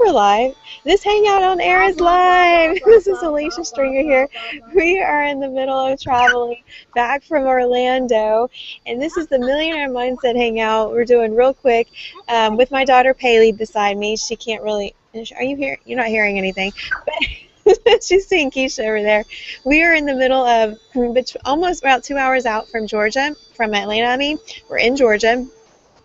we're live. This Hangout on Air is live. This is Alicia Stringer here. We are in the middle of traveling back from Orlando, and this is the Millionaire Mindset Hangout. We're doing real quick with my daughter Paley beside me. She can't really. Are you here? You're not hearing anything. But she's seeing Keisha over there. We are in the middle of almost about 2 hours out from Georgia, from Atlanta. I mean, we're in Georgia.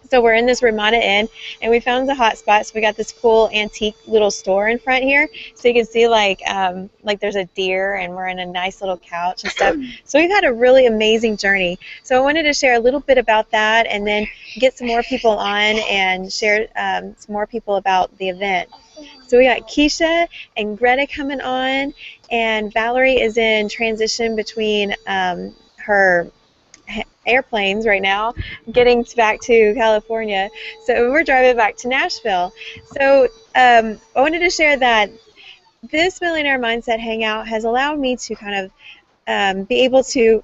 So we're in this Ramada Inn, and we found the hot spot. So we got this cool antique little store in front here, so you can see like there's a deer, and we're in a nice little couch and stuff. So we've had a really amazing journey. So I wanted to share a little bit about that, and then get some more people on and share some more people about the event. So we got Keisha and Greta coming on, and Valerie is in transition between her airplanes right now, getting back to California. So we're driving back to Nashville. So I wanted to share that this Millionaire Mindset Hangout has allowed me to kind of be able to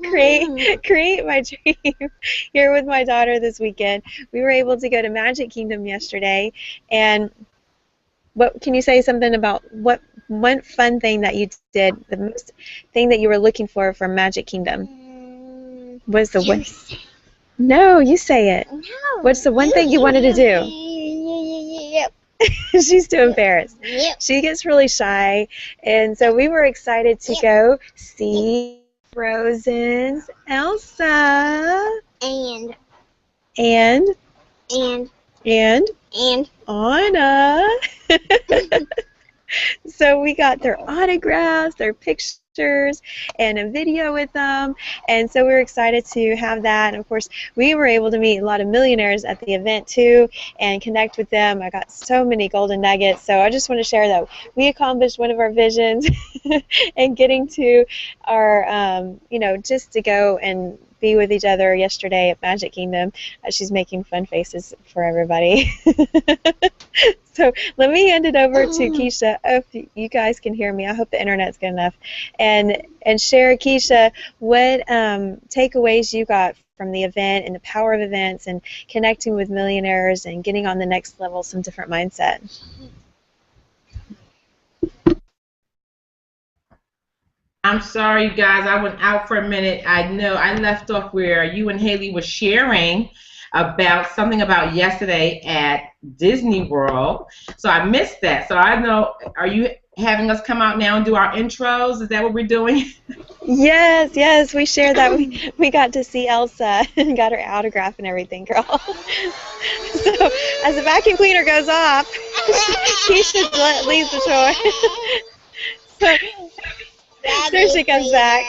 create my dream here with my daughter this weekend. We were able to go to Magic Kingdom yesterday, and what can you say something about what one fun thing that you did, the most thing that you were looking for from Magic Kingdom? What's the one? No, you say it. No. What's the one thing you wanted to do? Yep. She's too embarrassed. Yep. She gets really shy, and so we were excited to go see Frozen's Elsa And Anna. So we got their autographs, their pictures, and a video with them, and so we were excited to have that. And of course, we were able to meet a lot of millionaires at the event too and connect with them. I got so many golden nuggets, so I just want to share that we accomplished one of our visions and getting to our, just to go and be with each other yesterday at Magic Kingdom. She's making fun faces for everybody. So let me hand it over to Keisha. If you guys can hear me, I hope the internet's good enough. And share, Keisha, what takeaways you got from the event and the power of events and connecting with millionaires and getting on the next level, some different mindset. I'm sorry, you guys. I went out for a minute. I know I left off where you and Haley were sharing about something about yesterday at Disney World. So I missed that. So I know, are you having us come out now and do our intros? Is that what we're doing? Yes, we shared that. We got to see Elsa and got her autograph and everything, girl. So as the vacuum cleaner goes off, Keisha leaves the chore. So there she comes back.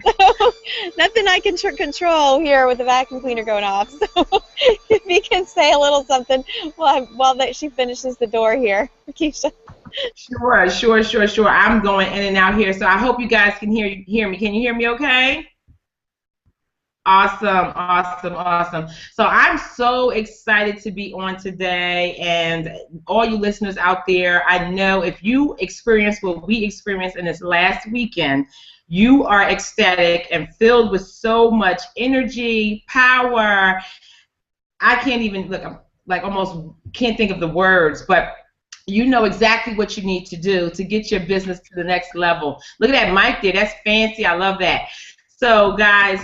So, nothing I can control here with the vacuum cleaner going off. So if you can say a little something while she finishes the door here, Keisha. Sure. I'm going in and out here, so I hope you guys can hear me. Can you hear me okay? Awesome. So I'm so excited to be on today, and all you listeners out there, I know if you experienced what we experienced in this last weekend, you are ecstatic and filled with so much energy, power. I can't even look. I'm like almost can't think of the words, but you know exactly what you need to do to get your business to the next level. Look at that mic there. That's fancy. I love that. So, guys,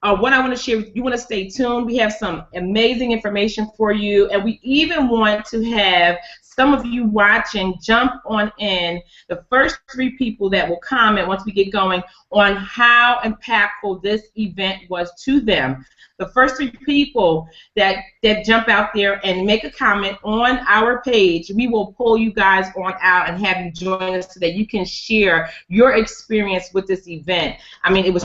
what I want to share with you, you want to stay tuned. We have some amazing information for you, and we even want to have some of you watching jump on in, the first 3 people that will comment once we get going on how impactful this event was to them. The first 3 people that jump out there and make a comment on our page, we will pull you guys on out and have you join us so that you can share your experience with this event. I mean, it was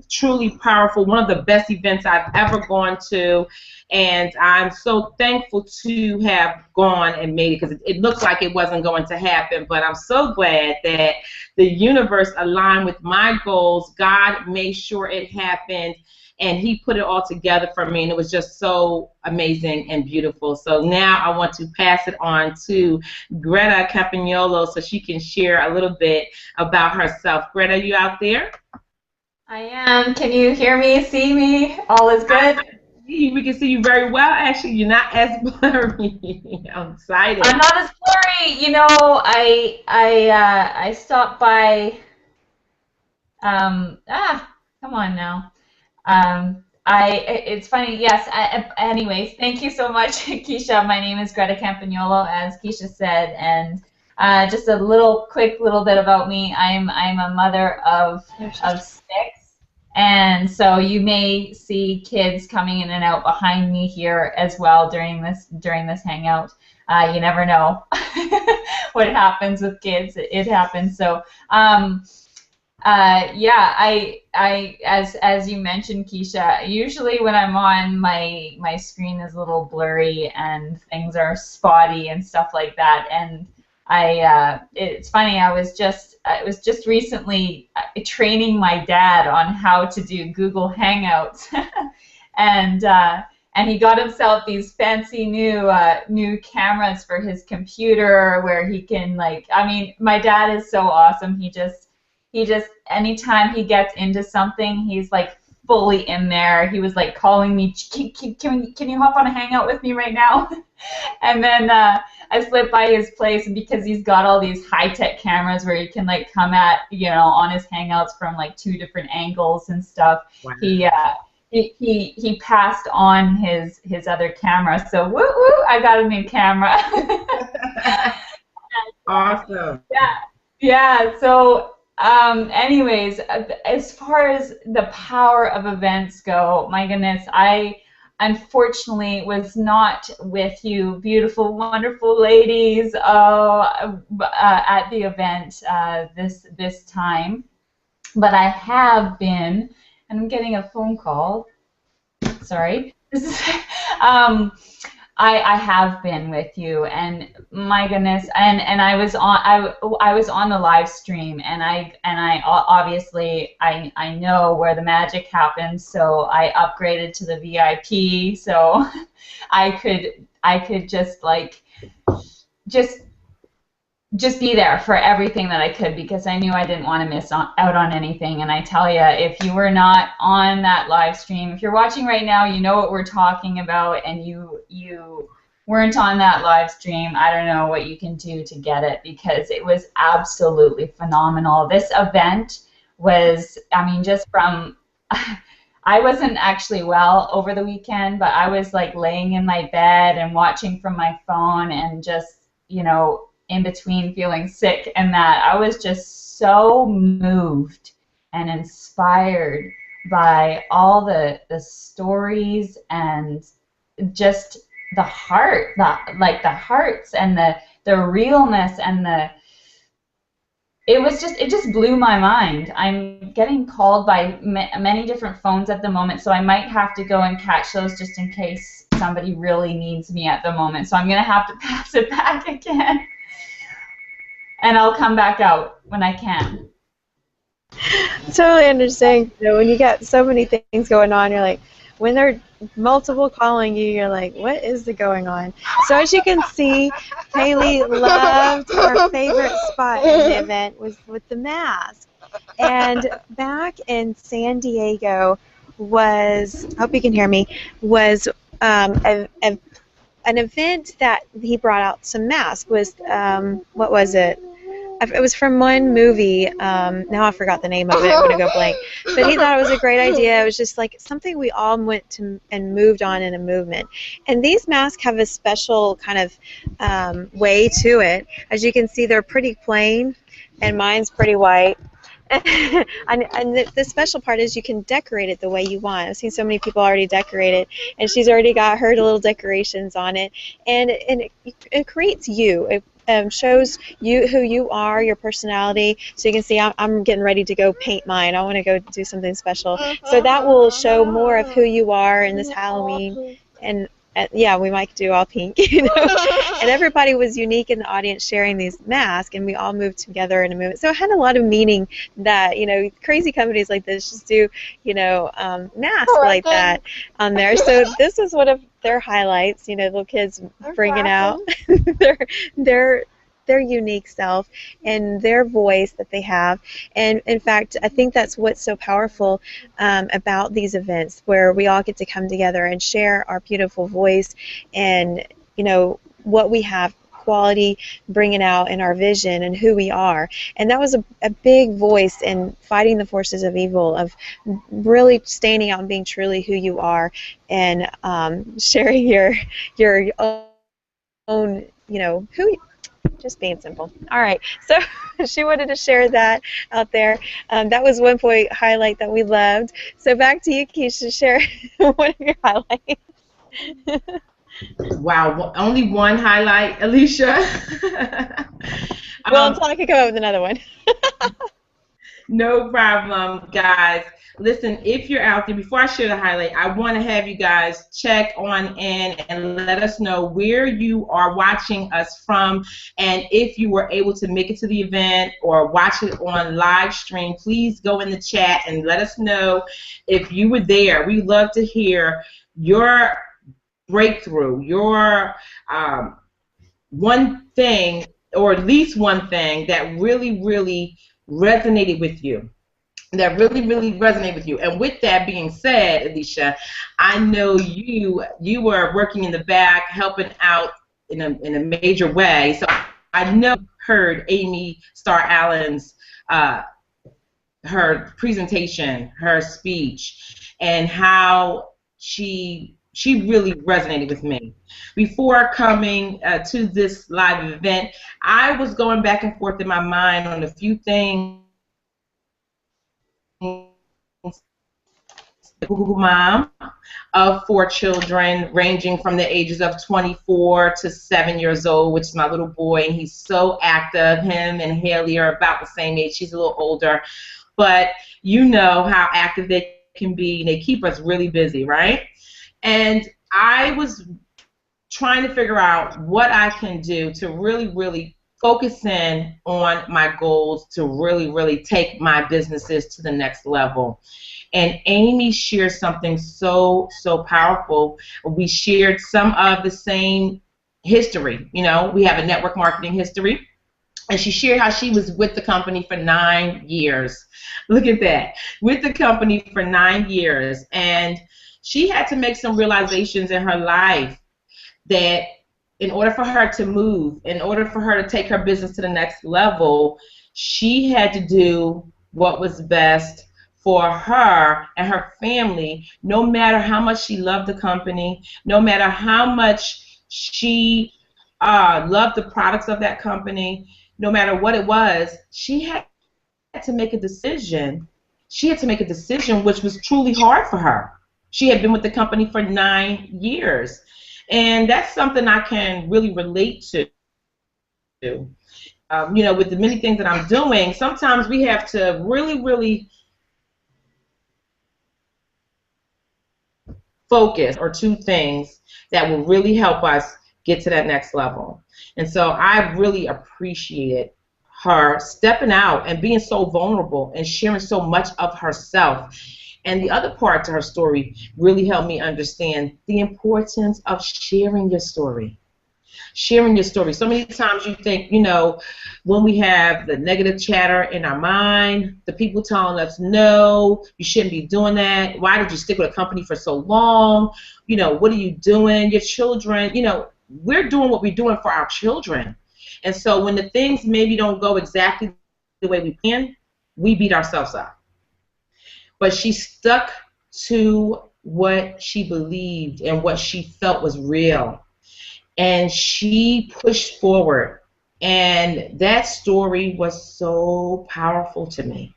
truly powerful, one of the best events I've ever gone to, and I'm so thankful to have gone and made it, because it looked like it wasn't going to happen, but I'm so glad that the universe aligned with my goals. God made sure it happened, and he put it all together for me, and it was just so amazing and beautiful. So now I want to pass it on to Greta Campagnolo so she can share a little bit about herself. Greta, you out there? I am. Can you hear me, see me? All is good? We can see you very well. Actually, you're not as blurry. I'm excited. I'm not as blurry. You know, I stopped by. Come on now. It's funny. Yes. Anyways, thank you so much, Keisha. My name is Greta Campagnolo, as Keisha said, and just a quick little bit about me. I'm a mother of 6, and so you may see kids coming in and out behind me here as well during this hangout. You never know what happens with kids. It happens. So. Yeah, as you mentioned, Keisha, usually when I'm on, my screen is a little blurry and things are spotty and stuff like that. And it's funny, I was just recently training my dad on how to do Google Hangouts, and he got himself these fancy new cameras for his computer where he can, like, I mean, my dad is so awesome. He just anytime he gets into something, he's like fully in there. He was like calling me, can you hop on a hangout with me right now? And then I slipped by his place, and because he's got all these high-tech cameras where you can like come at, on his hangouts from like 2 different angles and stuff. Wow. He passed on his other camera. So woo woo, I got a new camera. Awesome. Yeah. So. Anyways, as far as the power of events go, my goodness, I unfortunately was not with you, beautiful, wonderful ladies, at the event this time, but I have been, and I'm getting a phone call. Sorry. This is, I have been with you, and my goodness, and I was on the live stream, and I obviously I know where the magic happens, so I upgraded to the VIP, so I could just be there for everything that I could, because I knew I didn't want to miss out on anything. And I tell you, if you were not on that live stream, if you're watching right now, you know what we're talking about, and you weren't on that live stream, I don't know what you can do to get it, because it was absolutely phenomenal. This event was, I mean, just from, I wasn't actually well over the weekend, but I was like laying in my bed and watching from my phone, and just, in between feeling sick and that, I was just so moved and inspired by all the stories, and just the hearts and the realness, and it just blew my mind. I'm getting called by many different phones at the moment, so I might have to go and catch those just in case somebody really needs me at the moment. So I'm going to have to pass it back again. And I'll come back out when I can. Totally understand. When you got so many things going on, you're like, when they're multiple calling you, you're like, what is going on? So as you can see, Haley loved her favorite spot in the event was with the mask. And back in San Diego was, I hope you can hear me, was an event that he brought out some masks. Was what was it? It was from one movie. Now I forgot the name of it. I'm going to go blank. But he thought it was a great idea. It was just like something we all went to and moved on in a movement. And these masks have a special kind of way to it. As you can see, they're pretty plain, and mine's pretty white. and the special part is you can decorate it the way you want. I've seen so many people already decorate it, and she's already got her little decorations on it, and it creates you. It shows you who you are, your personality. So you can see I'm getting ready to go paint mine. I want to go do something special. So that will show more of who you are in this Halloween. And yeah, we might do all pink, And everybody was unique in the audience sharing these masks, and we all moved together in a movement. So it had a lot of meaning that, crazy companies like this just do, masks like that on there. So this is one of their highlights, little kids bringing out their their unique self and their voice that they have. And in fact, I think that's what's so powerful about these events, where we all get to come together and share our beautiful voice and, what we have quality bringing out in our vision and who we are. And that was a big voice in fighting the forces of evil, of really standing out and being truly who you are, and sharing your own, who, just being simple. All right, so she wanted to share that out there. That was one point highlight that we loved. So back to you, Keisha, share one of your highlights. Wow, only one highlight, Alicia. Well, until I can come up with another one. No problem, guys. Listen, if you're out there, before I share the highlight, I want to have you guys check on in and let us know where you are watching us from, and if you were able to make it to the event or watch it on live stream, please go in the chat and let us know if you were there. We love to hear your breakthrough, your one thing, or at least one thing that really, really resonated with you. And with that being said, Alicia, I know you were working in the back, helping out in a major way. So I know you heard Amy Starr Allen's her presentation, her speech, and how she really resonated with me. Before coming to this live event, I was going back and forth in my mind on a few things. Google mom of 4 children, ranging from the ages of 24 to 7 years old, which is my little boy, and he's so active. Him and Haley are about the same age. She's a little older, but you know how active they can be. They keep us really busy, right? And I was trying to figure out what I can do to really, really focus in on my goals, to really, really take my businesses to the next level. And Amy shared something so powerful. We shared some of the same history. We have a network marketing history. And she shared how she was with the company for 9 years. Look at that. With the company for 9 years. And she had to make some realizations in her life that in order for her to move, in order for her to take her business to the next level, she had to do what was best for her and her family, no matter how much she loved the company, no matter how much she loved the products of that company, no matter what it was, she had to make a decision. She had to make a decision which was truly hard for her. She had been with the company for 9 years. And that's something I can really relate to. With the many things that I'm doing, sometimes we have to really, really focus on 2 things that will really help us get to that next level. And so I really appreciated her stepping out and being so vulnerable and sharing so much of herself. And the other part to her story really helped me understand the importance of sharing your story. Sharing your story. So many times you think, when we have the negative chatter in our mind, the people telling us, no, you shouldn't be doing that. Why did you stick with a company for so long? What are you doing? Your children, we're doing what we're doing for our children. And so when the things maybe don't go exactly the way we plan, we beat ourselves up. But she stuck to what she believed and what she felt was real. And she pushed forward. And that story was so powerful to me.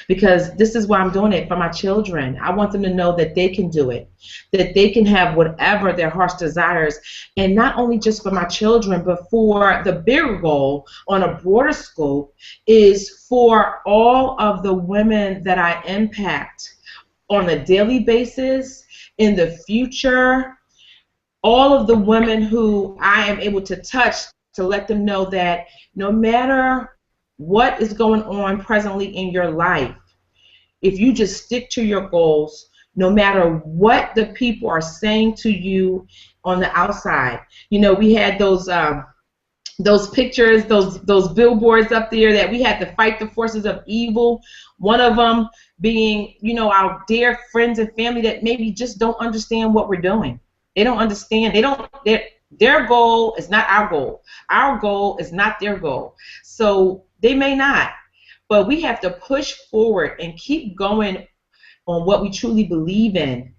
Because this is why I'm doing it, for my children. I want them to know that they can do it, that they can have whatever their heart's desires. And not only just for my children, but for the bigger goal on a broader scope is for all of the women that I impact on a daily basis, in the future, all of the women who I am able to touch, to let them know that no matter what is going on presently in your life, if you just stick to your goals, no matter what the people are saying to you on the outside. We had those those pictures, those billboards up there that we had to fight the forces of evil. One of them being, our dear friends and family that maybe just don't understand what we're doing. They don't understand. Their goal is not our goal. Our goal is not their goal. So they may not, but we have to push forward and keep going on what we truly believe in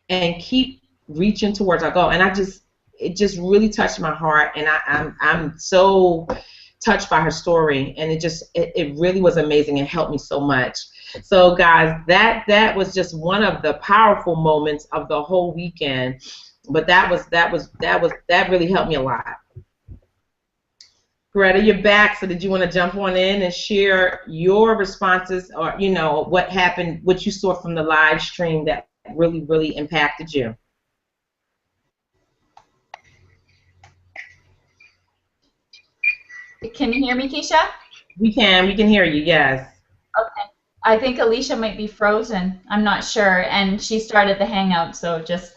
and keep reaching towards our goal. And it just really touched my heart, and I'm so touched by her story, and it really was amazing. It helped me so much. So guys, that was just one of the powerful moments of the whole weekend. But that really helped me a lot. Greta, you're back. So did you want to jump on in and share your responses, or what happened, what you saw from the live stream that really, really impacted you? Can you hear me, Keisha? We can hear you, yes. Okay. I think Alicia might be frozen. I'm not sure. And she started the Hangout, so just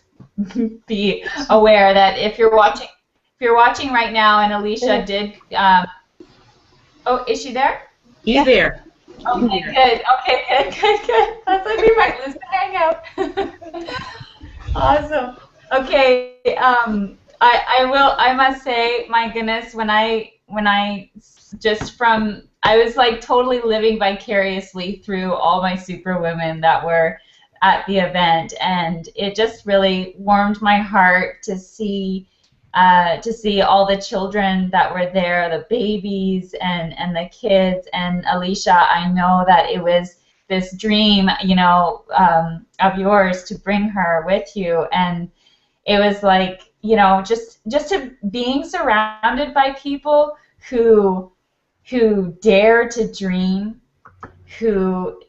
be aware that if you're watching right now, and Alicia did. Oh, is she there? She's there. Okay, good. Okay, good. I was like, we might lose the Hangout. Awesome. Okay. I must say, my goodness, I was like totally living vicariously through all my superwomen that were at the event, and it just really warmed my heart to see all the children that were there, the babies and the kids. And Alicia, I know that it was this dream, of yours to bring her with you, and it was like, just to being surrounded by people who dare to dream, who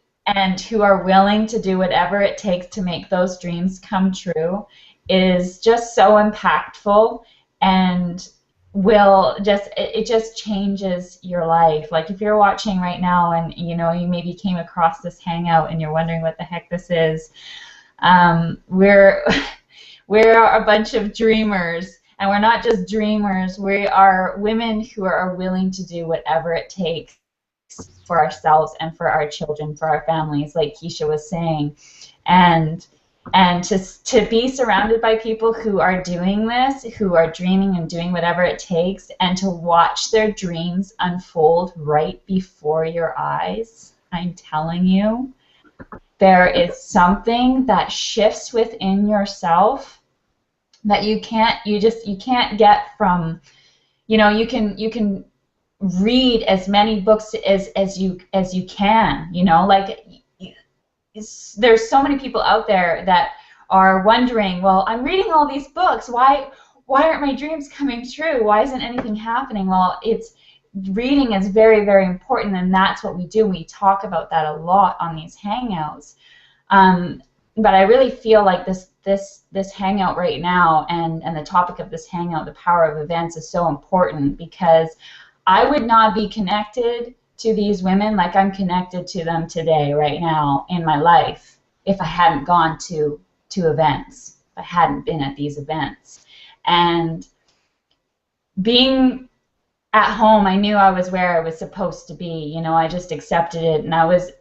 are willing to do whatever it takes to make those dreams come true, is just so impactful, and it just changes your life. Like if you're watching right now and you maybe came across this Hangout and you're wondering what the heck this is, we're a bunch of dreamers. And we're not just dreamers, we are women who are willing to do whatever it takes for ourselves and for our children, for our families, like Keisha was saying. And to be surrounded by people who are doing this, who are dreaming and doing whatever it takes, and to watch their dreams unfold right before your eyes, I'm telling you, there is something that shifts within yourself that you can't get from, you can read as many books as you can, like there's so many people out there that are wondering, well, I'm reading all these books, why aren't my dreams coming true? Why isn't anything happening? Well, reading is very, very important, and that's what we do. We talk about that a lot on these Hangouts. But I really feel like this Hangout right now, and the topic of this Hangout, the power of events, is so important, because I would not be connected to these women like I'm connected to them today, right now in my life, if I hadn't gone to events, if I hadn't been at these events. And being at home, I knew I was where I was supposed to be. I just accepted it, and I was,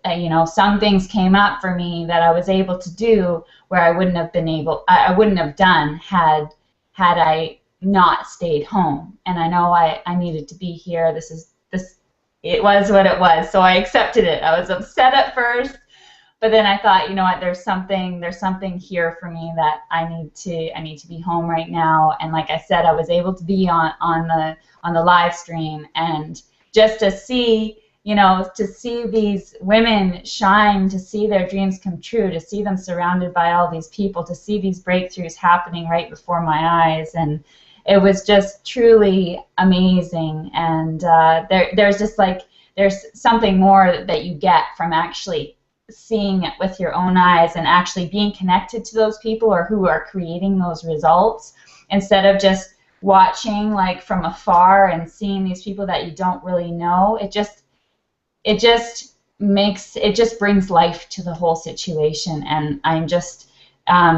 some things came up for me that I was able to do where I wouldn't have done had I not stayed home. And I know I needed to be here. It was what it was, so I accepted it. I was upset at first, but then I thought, you know what, there's something here for me that I need to be home right now. And like I said, I was able to be on the live stream, and just to see these women shine, to see their dreams come true, to see them surrounded by all these people, to see these breakthroughs happening right before my eyes. And it was just truly amazing. And there's something more that you get from actually seeing it with your own eyes, and actually being connected to those people or who are creating those results, instead of just watching like from afar and seeing these people that you don't really know. It just brings life to the whole situation. And I'm just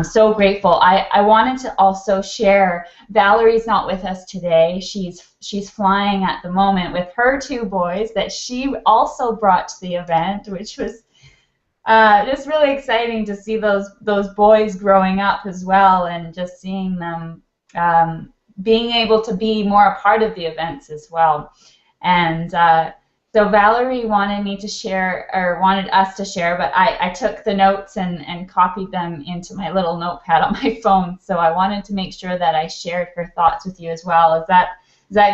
so grateful. I wanted to also share, Valerie's not with us today. She's flying at the moment with her 2 boys that she also brought to the event, which was just really exciting to see those boys growing up as well, and just seeing them being able to be more a part of the events as well. And so Valerie wanted me to share, or wanted us to share, but I took the notes and copied them into my little notepad on my phone. So I wanted to make sure that I shared her thoughts with you as well. Is that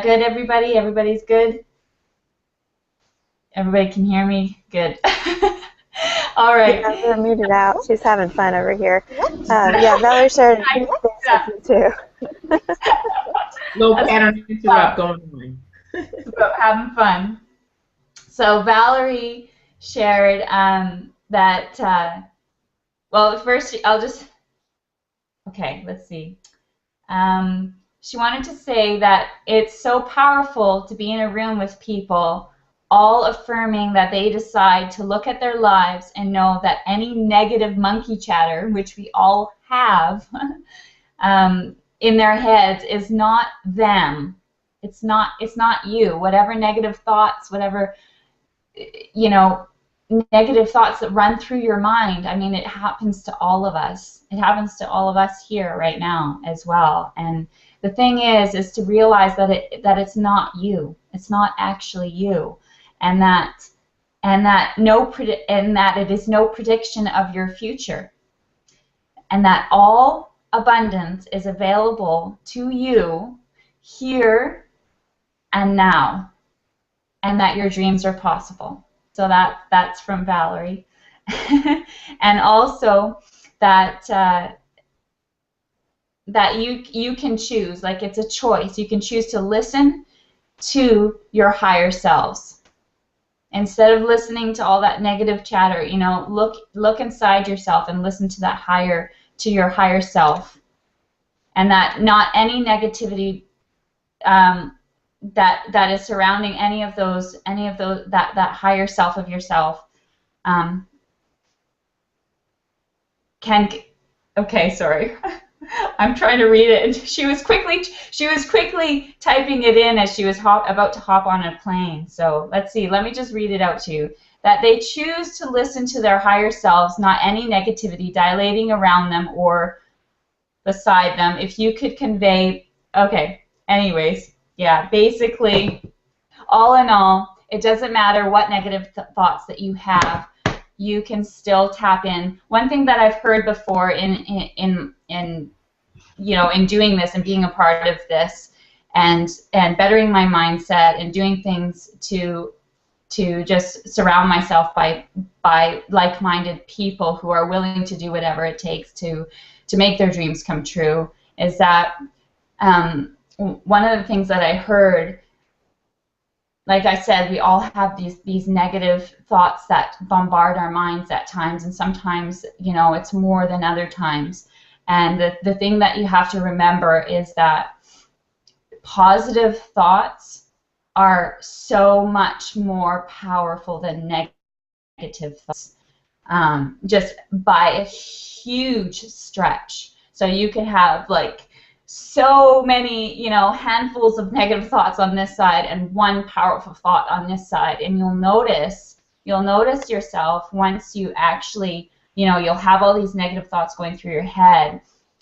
good, everybody? Everybody's good? Everybody can hear me? Good. All right. Yeah, we're muted out. She's having fun over here. Yeah, Valerie shared this with me too. No pattern interrupt going on. It's about having fun. So Valerie shared that, well, first okay, let's see. She wanted to say that it's so powerful to be in a room with people all affirming that they decide to look at their lives and know that any negative monkey chatter, which we all have in their heads, is not them. It's not you. Whatever negative thoughts, whatever, negative thoughts that run through your mind, I mean, it happens to all of us. It happens to all of us here right now as well. And the thing is to realize that it's not you. It's not actually you. And that it is no prediction of your future, and that all abundance is available to you here and now, and that your dreams are possible. So that's from Valerie. And also that you can choose, like it's a choice. You can choose to listen to your higher selves. Instead of listening to all that negative chatter, look inside yourself and listen to your higher self, and that not any negativity that is surrounding any of those that higher self of yourself okay, sorry. I'm trying to read it, and she was quickly typing it in as she was about to hop on a plane. So let's see. Let me just read it out to you. That they choose to listen to their higher selves, not any negativity dilating around them or beside them. If you could convey, okay. Anyways, yeah. Basically, all in all, it doesn't matter what negative thoughts that you have. You can still tap in. One thing that I've heard before in doing this and being a part of this and bettering my mindset and doing things to just surround myself by like-minded people who are willing to do whatever it takes to make their dreams come true, is that one of the things that I heard, like I said, we all have these negative thoughts that bombard our minds at times, and sometimes, it's more than other times. And the thing that you have to remember is that positive thoughts are so much more powerful than negative thoughts, just by a huge stretch. So you can have like so many, handfuls of negative thoughts on this side and one powerful thought on this side, and you'll notice yourself once you actually, you'll have all these negative thoughts going through your head,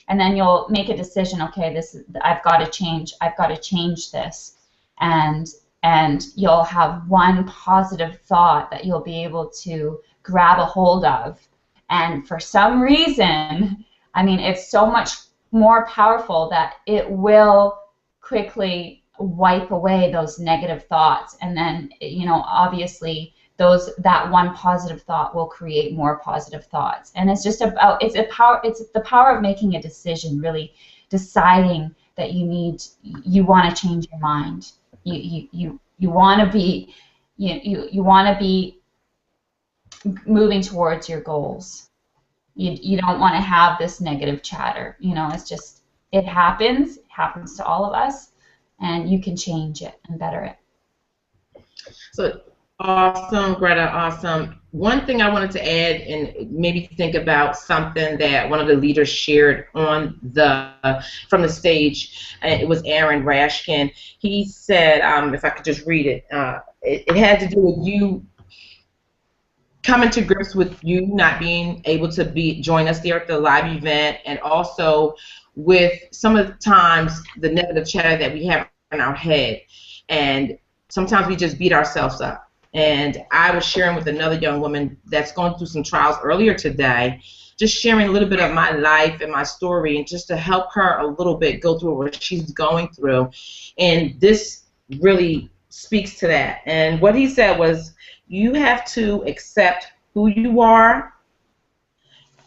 and then you'll make a decision. Okay, I've got to change this, and you'll have one positive thought that you'll be able to grab a hold of, and for some reason, I mean, it's so much more powerful that it will quickly wipe away those negative thoughts, and then obviously that one positive thought will create more positive thoughts. And it's just about it's the power of making a decision, really deciding that you want to change your mind. You want to be you want to be moving towards your goals. You don't want to have this negative chatter. It's just, it happens to all of us, and you can change it and better it. So awesome, Greta, awesome. one thing I wanted to add and maybe think about something that one of the leaders shared on from the stage. It was Aaron Rashkin. He said, if I could just read it, it had to do with you coming to grips with you not being able to join us there at the live event, and also with some of the times the negative chatter that we have in our head, and sometimes we just beat ourselves up. And I was sharing with another young woman that's going through some trials earlier today, just sharing a little bit of my life and my story, and just to help her a little bit go through what she's going through. And this really speaks to that. And what he said was, you have to accept who you are,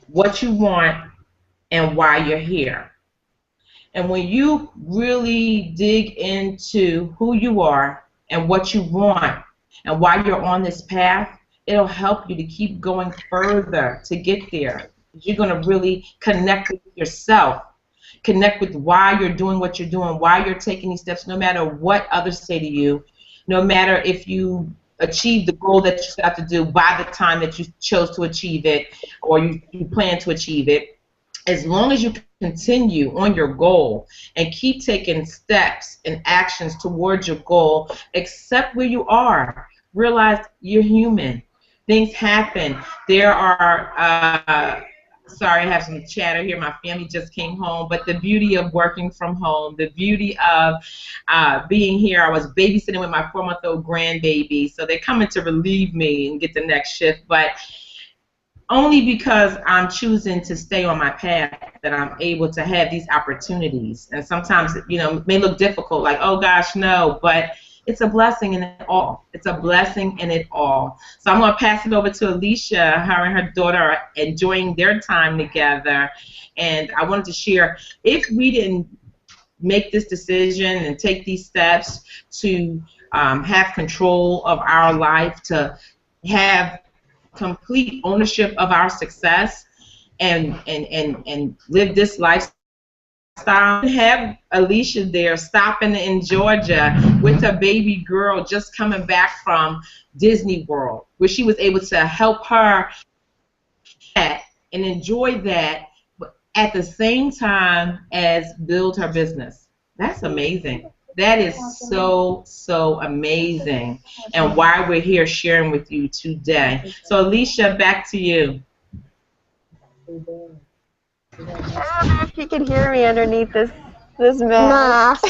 what you want, and why you're here. And when you really dig into who you are and what you want and why you're on this path, it'll help you to keep going further to get there. You're going to really connect with yourself, connect with why you're doing what you're doing, why you're taking these steps, no matter what others say to you, no matter if you achieve the goal that you set out to do by the time that you chose to achieve it, or you plan to achieve it. As long as you continue on your goal and keep taking steps and actions towards your goal, accept where you are. Realize you're human. Things happen. There are sorry, I have some chatter here. My family just came home. But the beauty of working from home, the beauty of being here, I was babysitting with my 4-month-old grandbaby, so they're coming to relieve me and get the next shift. But only because I'm choosing to stay on my path that I'm able to have these opportunities. And sometimes, it may look difficult, like, oh gosh, no, but it's a blessing in it all. It's a blessing in it all. So I'm going to pass it over to Alicia. Her and her daughter are enjoying their time together. And I wanted to share, if we didn't make this decision and take these steps to have control of our life, to have complete ownership of our success, and live this lifestyle, have Alicia there stopping in Georgia with her baby girl just coming back from Disney World, where she was able to help her and enjoy that at the same time as build her business. That's amazing. That is so, so amazing, and why we're here sharing with you today. So Alicia, back to you. I don't know if you can hear me underneath this mask.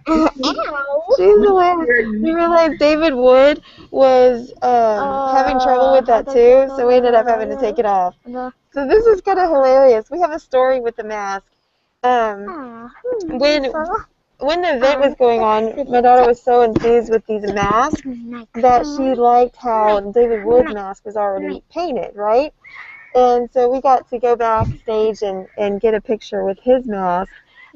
She's hilarious. We realized David Wood was having trouble with that too, so we ended up having to take it off. So this is kind of hilarious. We have a story with the mask. When the event was going on, my daughter was so enthused with these masks that she liked how David Wood's mask was already painted, right? And so we got to go backstage and get a picture with his mask,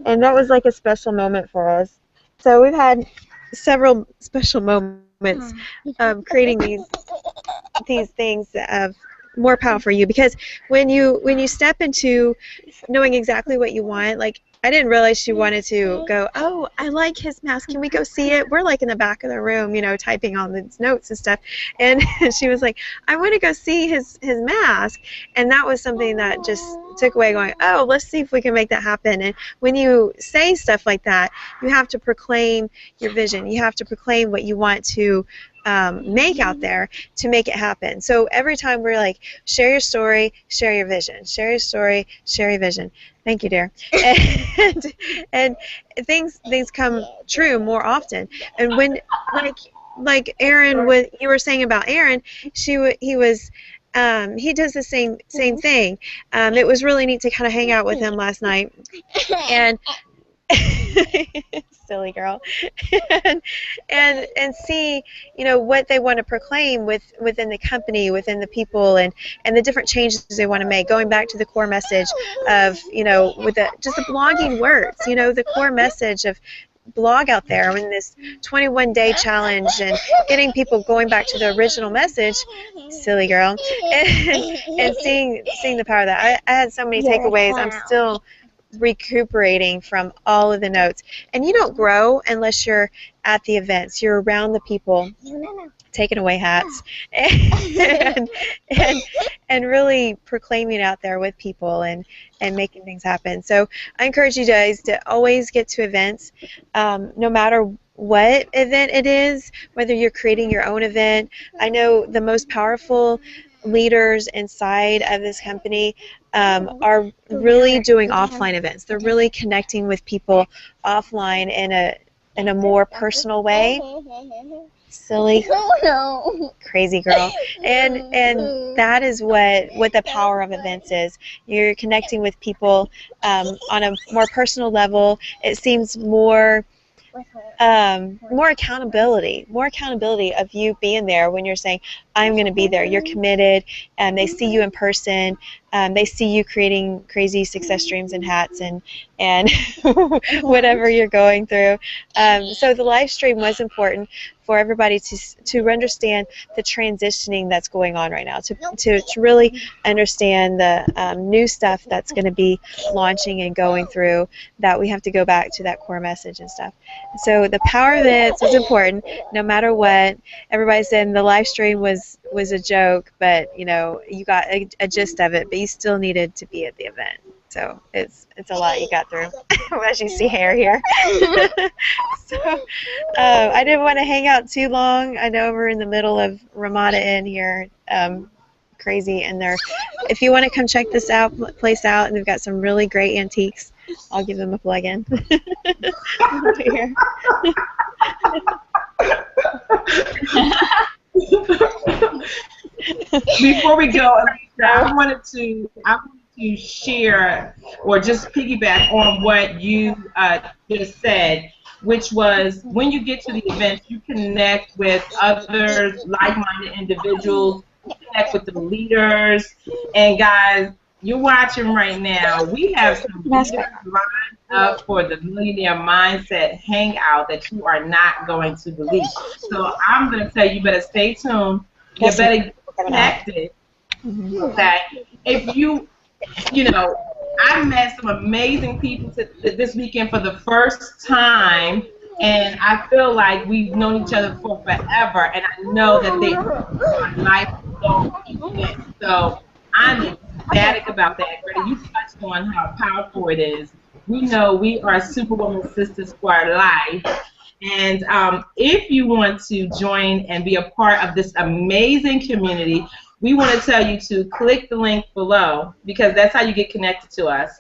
and that was like a special moment for us. So we've had several special moments creating these things that have more power for you, because when you step into knowing exactly what you want, like I didn't realize she wanted to go, oh, I like his mask, can we go see it? We're like in the back of the room, typing on the notes and stuff, and she was like, I want to go see his mask. And that was something that just took away, going, oh, let's see if we can make that happen. And when you say stuff like that, you have to proclaim your vision. You have to proclaim what you want to make out there to make it happen. So every time we're like, share your story, share your vision, share your story, share your vision. Thank you, dear. And things come true more often. And when, like Aaron, what you were saying about Aaron, he does the same thing. It was really neat to kind of hang out with him last night, and silly girl, and see what they want to proclaim within the company, within the people, and the different changes they want to make, going back to the core message of with just the blogging words, the core message of blog out there in this 21-day challenge, and getting people going back to the original message, silly girl, and seeing the power of that. I had so many takeaways. I'm still recuperating from all of the notes. And you don't grow unless you're at the events. You're around the people, taking away hats, and really proclaiming out there with people and making things happen. So I encourage you guys to always get to events, no matter what event it is, whether you're creating your own event. I know the most powerful leaders inside of this company are really doing offline events. They're really connecting with people offline in a more personal way. Silly, crazy girl. And that is what the power of events is. You're connecting with people on a more personal level. It seems more accountability of you being there when you're saying, I'm going to be there. You're committed, and they see you in person. They see you creating crazy success dreams and hats and whatever you're going through. So the live stream was important for everybody to understand the transitioning that's going on right now, to really understand the new stuff that's going to be launching and going through, that we have to go back to that core message and stuff. So the power of it is important no matter what. Everybody said the live stream was a joke, but you got a gist of it, but you still needed to be at the event. So it's a lot you got through. As you see hair here. So I didn't want to hang out too long. I know we're in the middle of Ramada Inn here, crazy in there. If you want to come check this place out, and they've got some really great antiques, I'll give them a plug in. Here. Before we go, I wanted to share or just piggyback on what you just said, which was when you get to the event, you connect with other like-minded individuals, you connect with the leaders, and guys, you're watching right now. We have some leaders lined up for the Millionaire Mindset Hangout that you are not going to believe. So I'm going to tell you, better stay tuned. You better get connected. Okay? If I met some amazing people this weekend for the first time, and I feel like we've known each other for forever, and I know that they are lifelong events. So I'm ecstatic about that. Greta, you touched on how powerful it is. We know we are Superwoman Sisters for our life. And if you want to join and be a part of this amazing community, we want to tell you to click the link below, because that's how you get connected to us.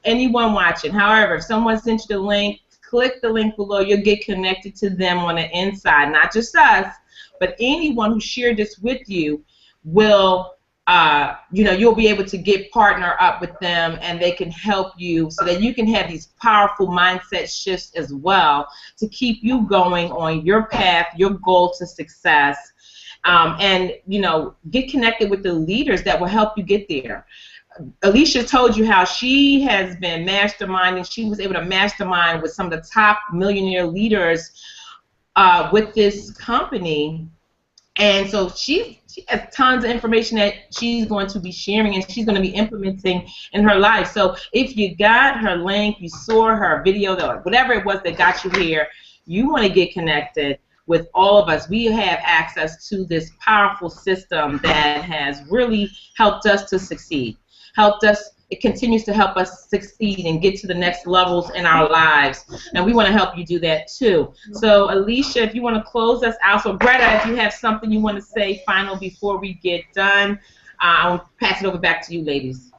Anyone watching, however, if someone sent you the link, click the link below. You'll get connected to them on the inside. Not just us, but anyone who shared this with you will, you'll be able to partner up with them, and they can help you so that you can have these powerful mindset shifts as well to keep you going on your path, your goal to success. And get connected with the leaders that will help you get there. Alicia told you how she has been masterminding. She was able to mastermind with some of the top millionaire leaders with this company. And so she has tons of information that she's going to be sharing and she's going to be implementing in her life. So if you got her link, you saw her video, whatever it was that got you here, you want to get connected with all of us. We have access to this powerful system that has really helped us to succeed. It continues to help us succeed and get to the next levels in our lives. And we want to help you do that too. So Alicia, if you want to close us out. So Greta, if you have something you want to say final before we get done, I'll pass it over back to you ladies.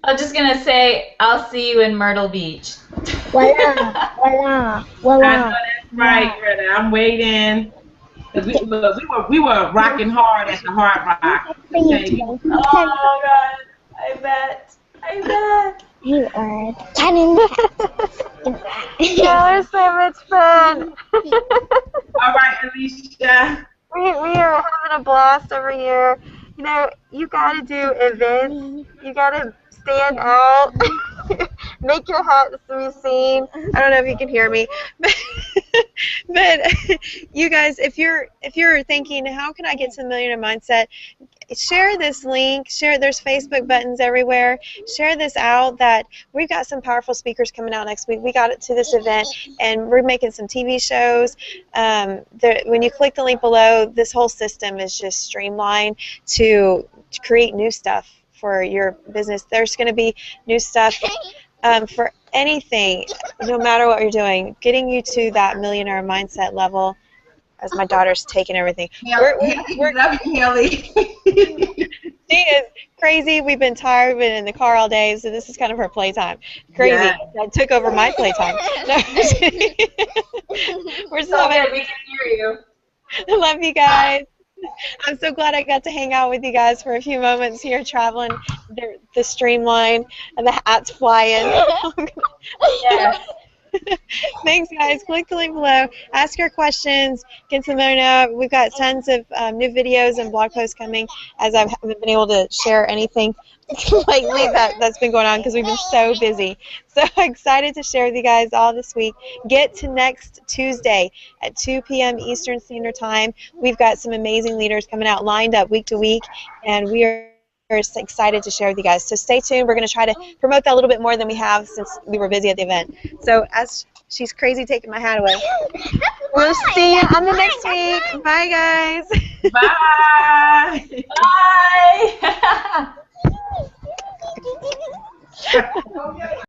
I'm just going to say, I'll see you in Myrtle Beach. Voila, voila, voila. I know that's right, Greta. I'm waiting. We were rocking hard at the Hard Rock. Okay. Oh, God. I bet. You are 10. Yeah, there's so much fun. All right, Alicia. We are having a blast over here. You got to do events. You got to stand out. Make your hats be seen. I don't know if you can hear me, but you guys, if you're thinking, how can I get to the Millionaire Mindset? share this link. Share. There's Facebook buttons everywhere. Share this out. That we've got some powerful speakers coming out next week. We got it to this event, and we're making some TV shows. When you click the link below, this whole system is just streamlined to create new stuff for your business. There's going to be new stuff for anything, no matter what you're doing, getting you to that millionaire mindset level. As my daughter's taking everything. We're love you, Haley. She is crazy. We've been tired. We've been in the car all day, so this is kind of her playtime. Crazy. Yeah. I took over my playtime. No, we're so good. We can hear you. I love you guys. I'm so glad I got to hang out with you guys for a few moments here traveling the streamline and the hats flying. Yes. Thanks, guys. Click the link below. Ask your questions. Get some know. We've got tons of new videos and blog posts coming as I haven't been able to share anything lately that's been going on because we've been so busy. So excited to share with you guys all this week. Get to next Tuesday at 2 p.m. Eastern Standard Time. We've got some amazing leaders coming out lined up week to week, and we are excited to share with you guys. So stay tuned. We're going to try to promote that a little bit more than we have since we were busy at the event. So as she's crazy taking my hat away. We'll see you on the next week. Bye, guys. Bye. Bye.